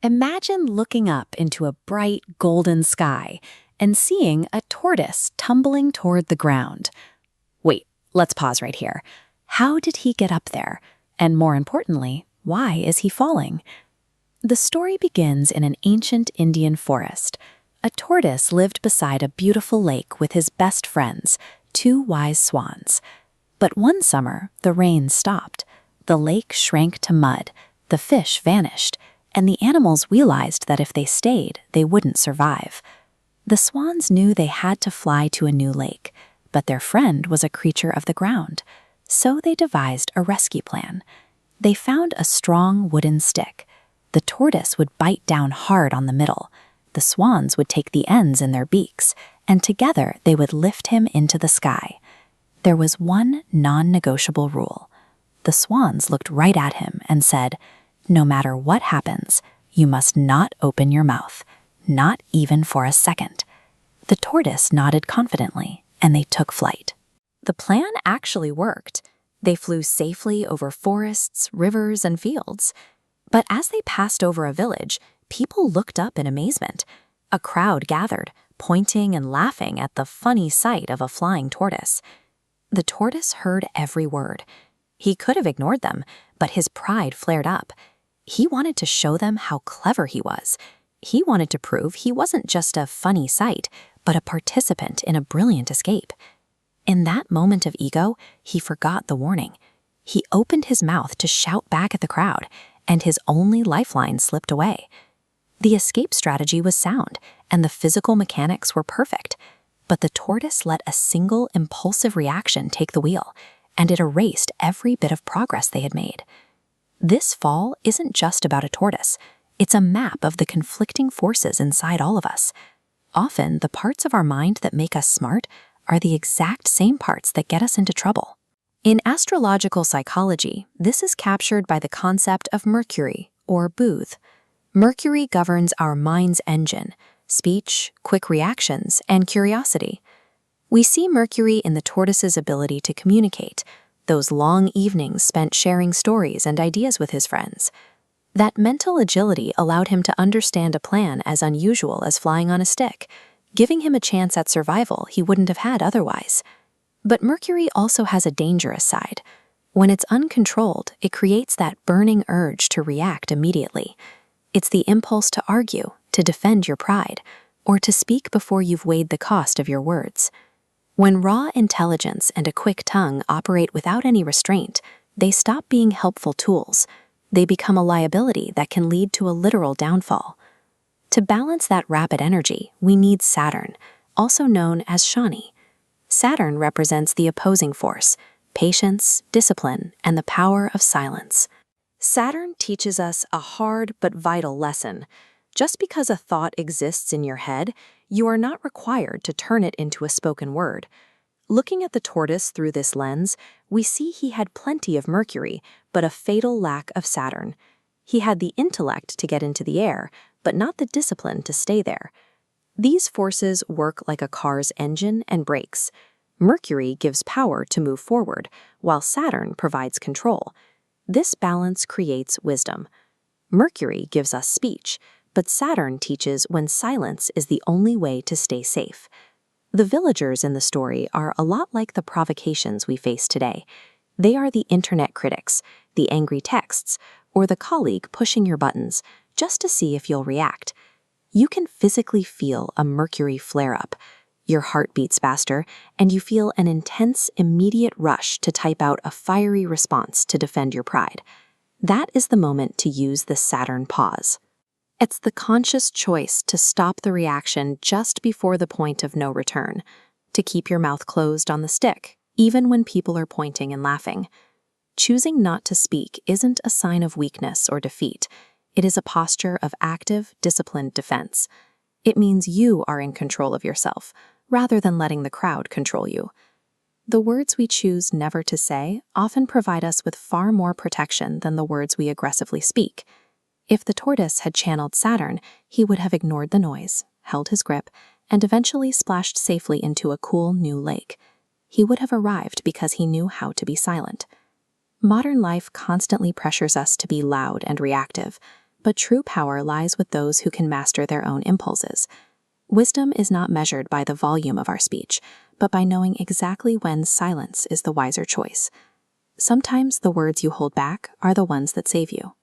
Imagine looking up into a bright golden sky and seeing a tortoise tumbling toward the ground. Wait, let's pause right here. How did he get up there? And more importantly, why is he falling? The story begins in an ancient Indian forest. A tortoise lived beside a beautiful lake with his best friends, two wise swans. But one summer, the rain stopped. The lake shrank to mud, the fish vanished, and the animals realized that if they stayed, they wouldn't survive. The swans knew they had to fly to a new lake, but their friend was a creature of the ground. So they devised a rescue plan. They found a strong wooden stick. The tortoise would bite down hard on the middle. The swans would take the ends in their beaks, and together they would lift him into the sky. There was one non-negotiable rule. The swans looked right at him and said, "No matter what happens, you must not open your mouth, not even for a second." The tortoise nodded confidently, and they took flight. The plan actually worked. They flew safely over forests, rivers, and fields. But as they passed over a village, people looked up in amazement. A crowd gathered, pointing and laughing at the funny sight of a flying tortoise. The tortoise heard every word. He could have ignored them, but his pride flared up. He wanted to show them how clever he was. He wanted to prove he wasn't just a funny sight, but a participant in a brilliant escape. In that moment of ego, he forgot the warning. He opened his mouth to shout back at the crowd, and his only lifeline slipped away. The escape strategy was sound, and the physical mechanics were perfect. But the tortoise let a single impulsive reaction take the wheel, and it erased every bit of progress they had made. This fall isn't just about a tortoise. It's a map of the conflicting forces inside all of us. Often, the parts of our mind that make us smart are the exact same parts that get us into trouble. In astrological psychology, this is captured by the concept of Mercury, or Booth. Mercury governs our mind's engine, speech, quick reactions, and curiosity. We see Mercury in the tortoise's ability to communicate, those long evenings spent sharing stories and ideas with his friends. That mental agility allowed him to understand a plan as unusual as flying on a stick, giving him a chance at survival he wouldn't have had otherwise. But Mercury also has a dangerous side. When it's uncontrolled, it creates that burning urge to react immediately. It's the impulse to argue, to defend your pride, or to speak before you've weighed the cost of your words. When raw intelligence and a quick tongue operate without any restraint, they stop being helpful tools. They become a liability that can lead to a literal downfall. To balance that rapid energy, we need Saturn, also known as Shani. Saturn represents the opposing force, patience, discipline, and the power of silence. Saturn teaches us a hard but vital lesson. Just because a thought exists in your head, you are not required to turn it into a spoken word. Looking at the tortoise through this lens, we see he had plenty of Mercury, but a fatal lack of Saturn. He had the intellect to get into the air, but not the discipline to stay there. These forces work like a car's engine and brakes. Mercury gives power to move forward, while Saturn provides control. This balance creates wisdom. Mercury gives us speech, but Saturn teaches when silence is the only way to stay safe. The villagers in the story are a lot like the provocations we face today. They are the internet critics, the angry texts, or the colleague pushing your buttons just to see if you'll react. You can physically feel a Mercury flare-up. Your heart beats faster, and you feel an intense, immediate rush to type out a fiery response to defend your pride. That is the moment to use the Saturn pause. It's the conscious choice to stop the reaction just before the point of no return, to keep your mouth closed on the stick, even when people are pointing and laughing. Choosing not to speak isn't a sign of weakness or defeat. It is a posture of active, disciplined defense. It means you are in control of yourself, rather than letting the crowd control you. The words we choose never to say often provide us with far more protection than the words we aggressively speak. If the tortoise had channeled Saturn, he would have ignored the noise, held his grip, and eventually splashed safely into a cool new lake. He would have arrived because he knew how to be silent. Modern life constantly pressures us to be loud and reactive, but true power lies with those who can master their own impulses. Wisdom is not measured by the volume of our speech, but by knowing exactly when silence is the wiser choice. Sometimes the words you hold back are the ones that save you.